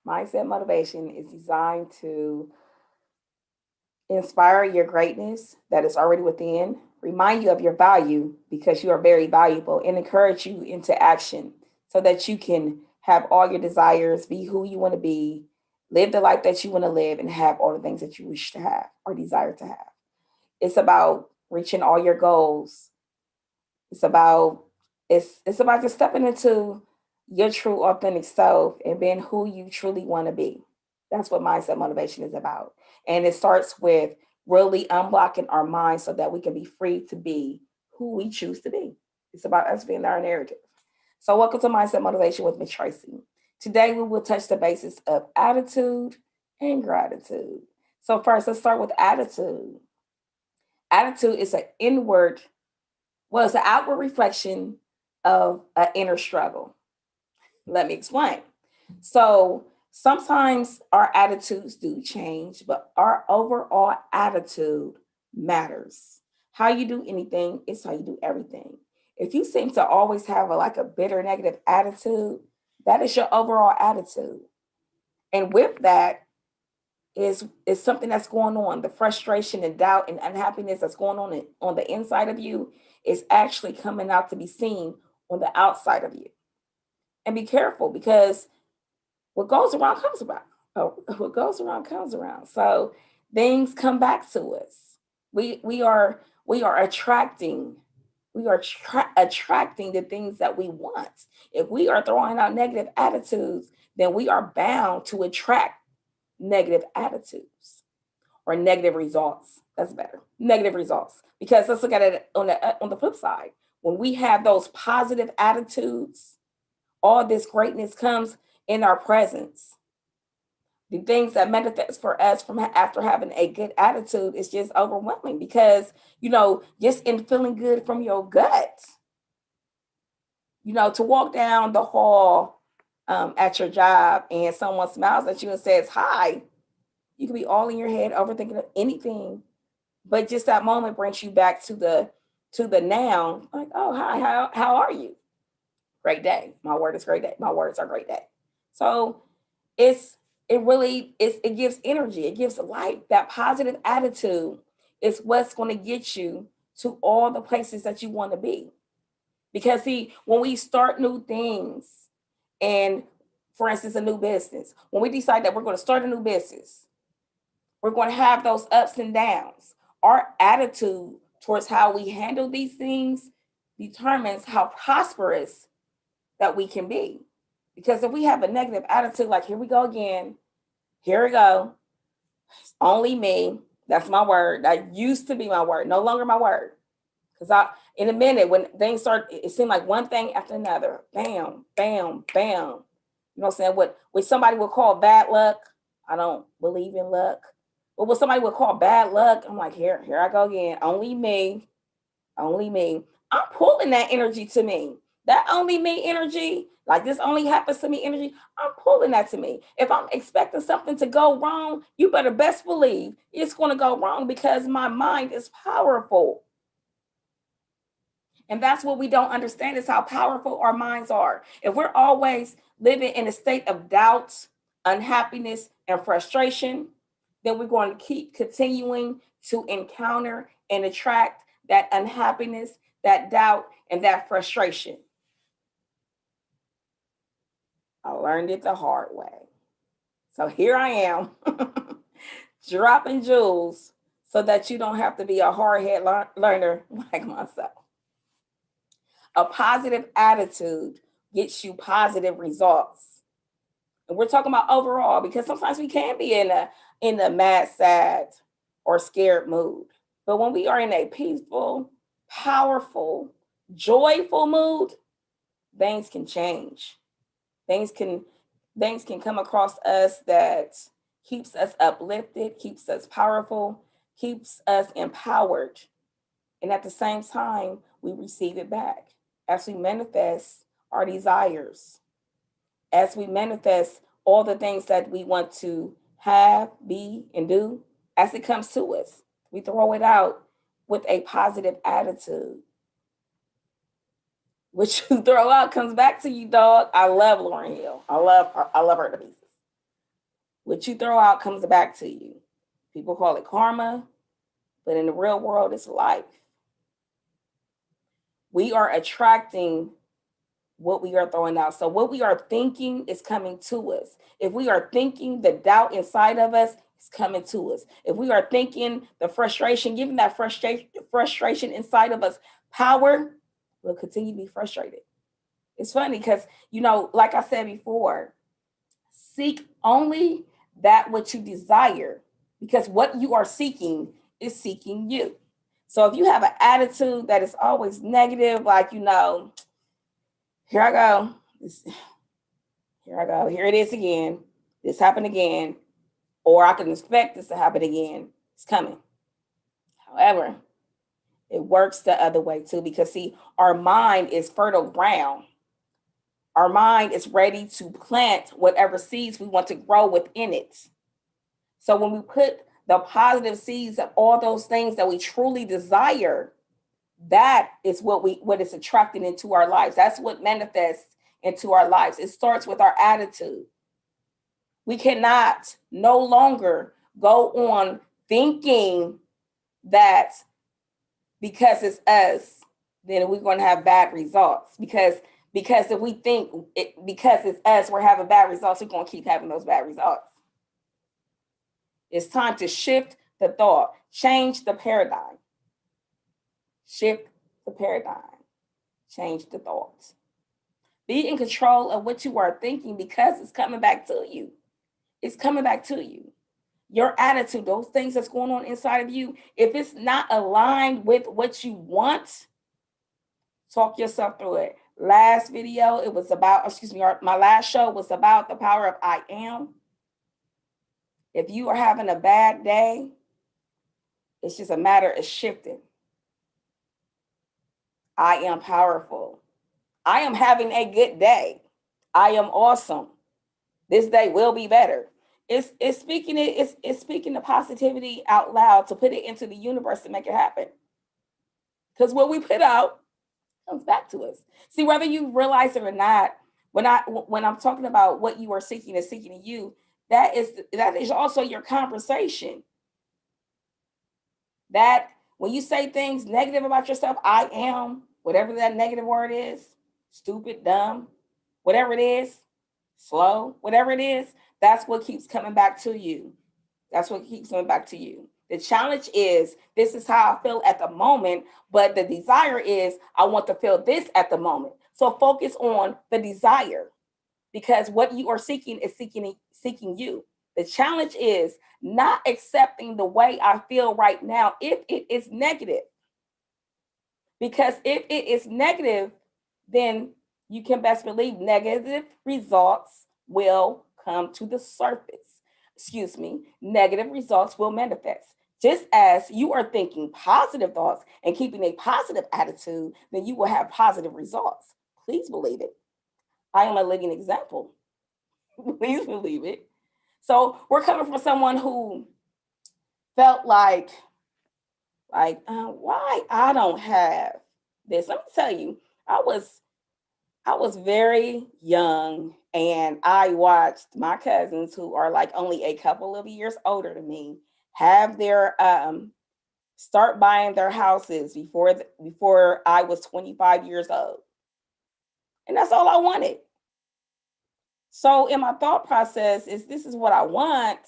Mindset motivation is designed to inspire your greatness that is already within, remind you of your value because you are very valuable, and encourage you into action so that you can have all your desires, be who you want to be, live the life that you want to live, and have all the things that you wish to have or desire to have. It's about reaching all your goals. It's about it's about just stepping into your true authentic self and being who you truly want to be. That's what mindset motivation is about. And it starts with really unblocking our minds so that we can be free to be who we choose to be. It's about us being our narrative. So welcome to Mindset Motivation with Miss Tracy. Today we will touch the basis of attitude and gratitude. So first, let's start with attitude. Attitude is an inward, well, it's an outward reflection of an inner struggle. Let me explain. So sometimes our attitudes do change, but our overall attitude matters. How you do anything is how you do everything. If you seem to always have a bitter, negative attitude, that is your overall attitude. And with that is something that's going on. The frustration and doubt and unhappiness that's going on the inside of you is actually coming out to be seen on the outside of you. And be careful because what goes around comes around. What goes around comes around. So things come back to us. We are attracting. Attracting the things that we want. If we are throwing out negative attitudes, then we are bound to attract negative attitudes or negative results. That's better. Negative results. Because let's look at it on the flip side. When we have those positive attitudes, all this greatness comes in our presence. The things that manifest for us from after having a good attitude is just overwhelming because just in feeling good from your gut, to walk down the hall at your job and someone smiles at you and says hi, you can be all in your head overthinking of anything, but just that moment brings you back to the now. Like, oh hi, how are you? Great day. My word is great day. My words are great day. So it's it gives energy. It gives life. That positive attitude is what's going to get you to all the places that you want to be. Because see, when we start new things, and for instance, a new business, when we decide that we're going to start a new business, we're going to have those ups and downs. Our attitude towards how we handle these things determines how prosperous that we can be. Because if we have a negative attitude, like here we go again, here we go, only me, that's my word. That used to be my word, no longer my word. Because in a minute, when things start, it seemed like one thing after another, bam, bam, bam. You know what I'm saying? What somebody would call bad luck, I don't believe in luck. But what somebody would call bad luck, I'm like, here I go again. Only me, only me. I'm pulling that energy to me. That only me energy, like this only happens to me energy, I'm pulling that to me. If I'm expecting something to go wrong, you better best believe it's going to go wrong because my mind is powerful. And that's what we don't understand is how powerful our minds are. If we're always living in a state of doubt, unhappiness, and frustration, then we're going to keep continuing to encounter and attract that unhappiness, that doubt, and that frustration. I learned it the hard way. So here I am, dropping jewels so that you don't have to be a hard head learner like myself. A positive attitude gets you positive results. And we're talking about overall because sometimes we can be in a mad, sad, or scared mood. But when we are in a peaceful, powerful, joyful mood, things can change. Things can things can come across us that keeps us uplifted, keeps us powerful, keeps us empowered. And at the same time, we receive it back as we manifest our desires, as we manifest all the things that we want to have, be, and do, as it comes to us. We throw it out with a positive attitude. What you throw out comes back to you, dog. I love Lauren Hill. I love her to pieces. What you throw out comes back to you. People call it karma, but in the real world, it's life. We are attracting what we are throwing out. So what we are thinking is coming to us. If we are thinking the doubt inside of us, it's coming to us. If we are thinking the frustration, giving that frustration inside of us power, we'll continue to be frustrated. It's funny because, like I said before, seek only that which you desire, because what you are seeking is seeking you. So if you have an attitude that is always negative, like, here I go, here I go, here it is again, this happened again, or I can expect this to happen again, it's coming. However, it works the other way too, because see, our mind is fertile ground. Our mind is ready to plant whatever seeds we want to grow within it. So when we put the positive seeds of all those things that we truly desire, that is what is attracting into our lives. That's what manifests into our lives. It starts with our attitude. We cannot no longer go on thinking that because it's us, then we're going to have bad results. Because if we think because it's us, we're having bad results, we're going to keep having those bad results. It's time to shift the thought, change the paradigm. Shift the paradigm, change the thoughts. Be in control of what you are thinking, because it's coming back to you. It's coming back to you. Your attitude, those things that's going on inside of you, if it's not aligned with what you want, talk yourself through it. Last video, it was about, my last show was about the power of I am. If you are having a bad day, it's just a matter of shifting. I am powerful. I am having a good day. I am awesome. This day will be better. It's speaking the positivity out loud, to put it into the universe to make it happen. Because what we put out comes back to us. See, whether you realize it or not, when I'm talking about what you are seeking is seeking in you, that is also your conversation. That when you say things negative about yourself, I am, whatever that negative word is, stupid, dumb, whatever it is, slow, whatever it is, that's what keeps coming back to you. That's what keeps coming back to you. The challenge is, this is how I feel at the moment, but the desire is, I want to feel this at the moment. So focus on the desire, because what you are seeking is seeking you. The challenge is not accepting the way I feel right now if it is negative. Because if it is negative, then you can best believe negative results will come to the surface. Negative results will manifest. Just as you are thinking positive thoughts and keeping a positive attitude, then you will have positive results. Please believe it. I am a living example. Please believe it. So we're coming from someone who felt like why I don't have this. Let me tell you, I was very young, and I watched my cousins, who are like only a couple of years older than me, have their start buying their houses before I was 25 years old. And that's all I wanted. So in my thought process is, this is what I want,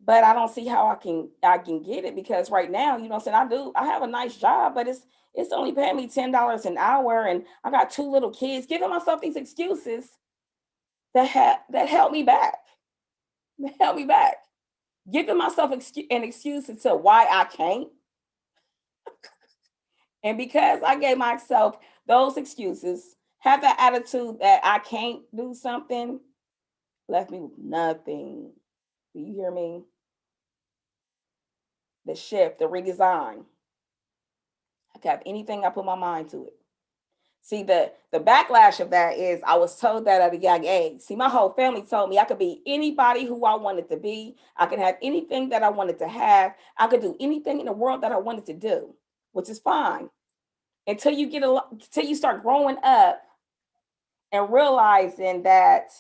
but I don't see how I can get it, because right now, I have a nice job, but it's only paying me $10 an hour, and I got 2 little kids, giving myself these excuses that held me back. That held me back. Giving myself an excuse as to why I can't. And because I gave myself those excuses, have that attitude that I can't do something, left me with nothing. Do you hear me? The shift, the redesign. I can have anything I put my mind to it. See, the backlash of that is, I was told that at a young age. See, my whole family told me I could be anybody who I wanted to be. I could have anything that I wanted to have. I could do anything in the world that I wanted to do, which is fine. Until you start growing up and realizing that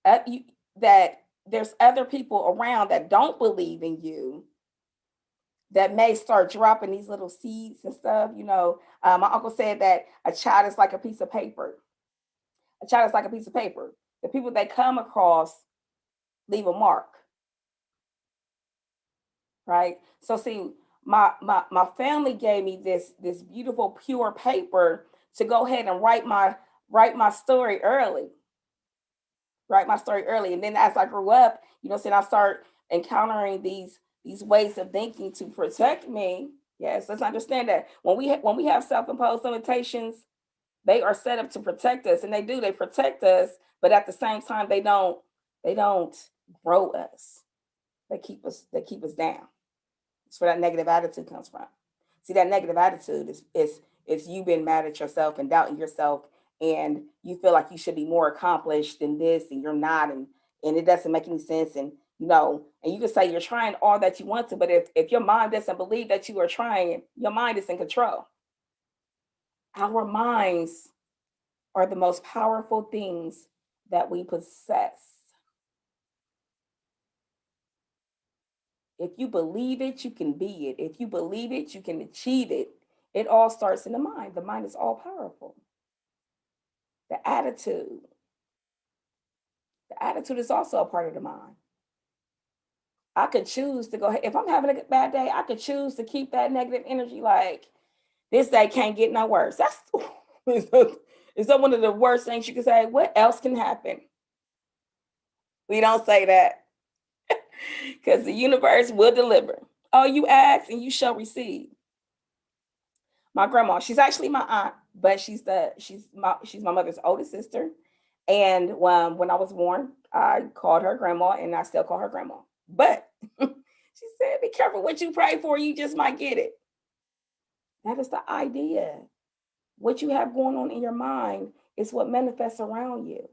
that there's other people around that don't believe in you that may start dropping these little seeds and stuff. My uncle said that a child is like a piece of paper. A child is like a piece of paper. The people they come across leave a mark, right? So see, my family gave me this beautiful pure paper to go ahead and write my story early, and then as I grew up, I start encountering these ways of thinking to protect me. Yes, let's understand that when we have self-imposed limitations, they are set up to protect us, and they protect us, but at the same time they don't grow us. They keep us down. It's where that negative attitude comes from. See, that negative attitude is you being mad at yourself and doubting yourself, and you feel like you should be more accomplished than this, and you're not, and it doesn't make any sense, and you can say you're trying all that you want to, but if your mind doesn't believe that you are trying, your mind is in control. Our minds are the most powerful things that we possess. If you believe it, you can be it. If you believe it, you can achieve it. It all starts in the mind. The mind is all powerful. The attitude. The attitude is also a part of the mind. I could choose to go, if I'm having a bad day, I could choose to keep that negative energy like, this day can't get no worse. That's is that one of the worst things you can say? What else can happen? We don't say that because the universe will deliver. Oh, you ask and you shall receive. My grandma, she's actually my aunt, but she's my mother's oldest sister. And when I was born, I called her grandma, and I still call her grandma. But she said, "Be careful what you pray for; you just might get it." That is the idea. What you have going on in your mind is what manifests around you.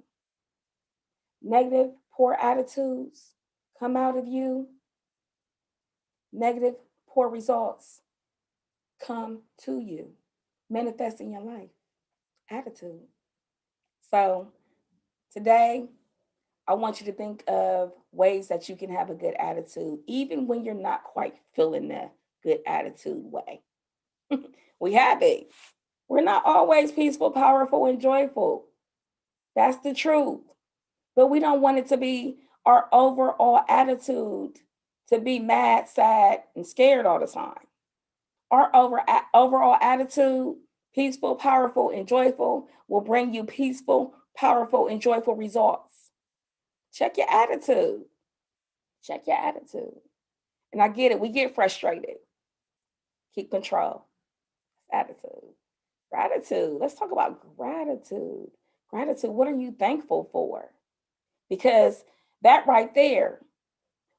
Negative, poor attitudes come out of you. Negative, poor results come to you, manifest in your life. Attitude. So today, I want you to think of ways that you can have a good attitude, even when you're not quite feeling the good attitude way. We have it. We're not always peaceful, powerful, and joyful. That's the truth. But we don't want it to be our overall attitude to be mad, sad, and scared all the time. Our overall attitude, peaceful, powerful, and joyful, will bring you peaceful, powerful, and joyful results. Check your attitude. Check your attitude. And I get it. We get frustrated. Keep control. Attitude. Gratitude. Let's talk about gratitude. Gratitude. What are you thankful for? Because that right there,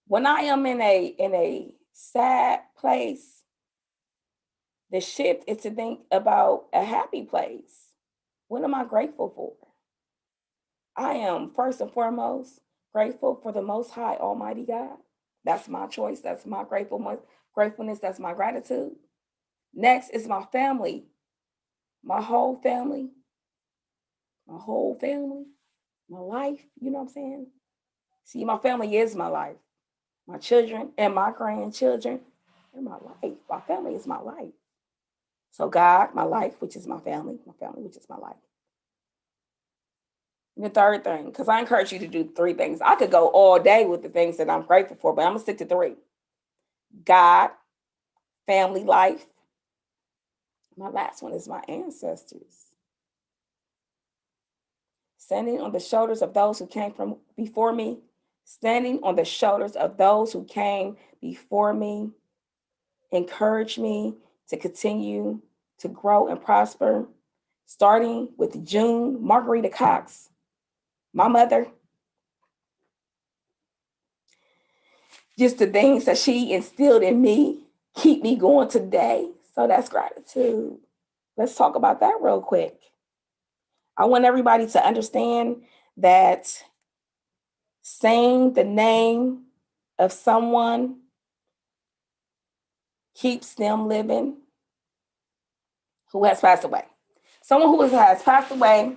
when I am in a sad place, the shift is to think about a happy place. What am I grateful for? I am first and foremost grateful for the Most High Almighty God. That's my choice. That's my gratefulness. That's my gratitude. Next is my family, my whole family, my whole family, my life. You know what I'm saying? See, my family is my life. My children and my grandchildren are my life. My family is my life. So God, my life, which is my family, which is my life. And the third thing, because I encourage you to do three things. I could go all day with the things that I'm grateful for, but I'm going to stick to three. God, family, life. My last one is my ancestors. Standing on the shoulders of those who came from before me, standing on the shoulders of those who came before me, encourage me to continue to grow and prosper, starting with June Margarita Cox, my mother. Just the things that she instilled in me keep me going today. So that's gratitude. Let's talk about that real quick. I want everybody to understand that saying the name of someone keeps them living who has passed away. Someone who has passed away,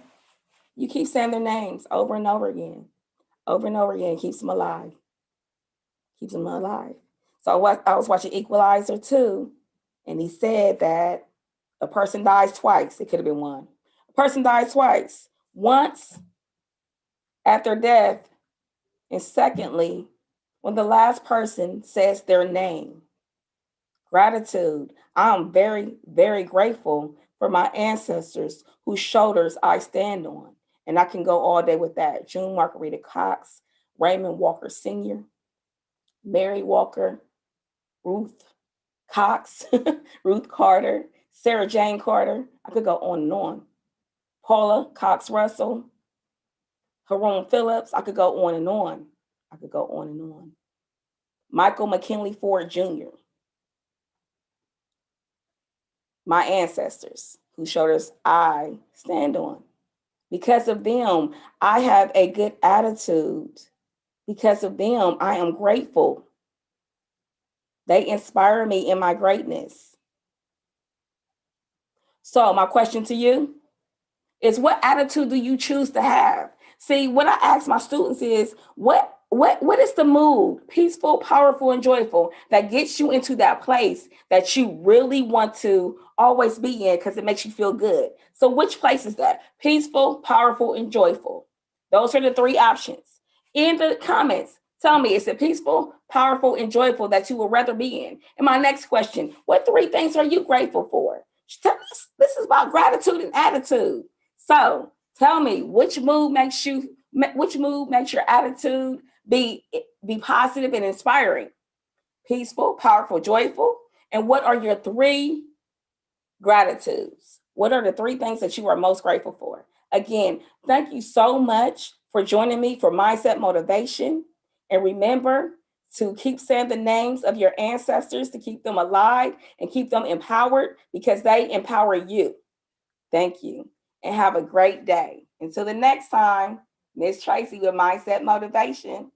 you keep saying their names over and over again. over and over again, keeps them alive. Keeps them alive. So I was watching Equalizer 2, and he said that a person dies twice. It could have been one. A person dies twice. Once after death, and secondly, when the last person says their name. Gratitude. I'm very, very grateful for my ancestors whose shoulders I stand on. And I can go all day with that. June Margarita Cox, Raymond Walker Sr., Mary Walker, Ruth Cox, Ruth Carter, Sarah Jane Carter. I could go on and on. Paula Cox Russell, Haroon Phillips. I could go on and on. I could go on and on. Michael McKinley Ford Jr., my ancestors whose shoulders I stand on. Because of them, I have a good attitude. Because of them, I am grateful. They inspire me in my greatness. So, my question to you is, what attitude do you choose to have? See, what I ask my students is, what is the mood, peaceful, powerful, and joyful, that gets you into that place that you really want to always be in because it makes you feel good? So which place is that? Peaceful, powerful, and joyful. Those are the three options. In the comments, tell me, is it peaceful, powerful, and joyful that you would rather be in? And my next question, what three things are you grateful for? This is about gratitude and attitude. So tell me, which mood makes your attitude be positive and inspiring? Peaceful, powerful, joyful. And what are your three gratitudes? What are the three things that you are most grateful for? Again, thank you so much for joining me for Mindset Motivation. And remember to keep saying the names of your ancestors, to keep them alive and keep them empowered, because they empower you. Thank you. And have a great day. Until the next time, Miss Tracy with Mindset Motivation.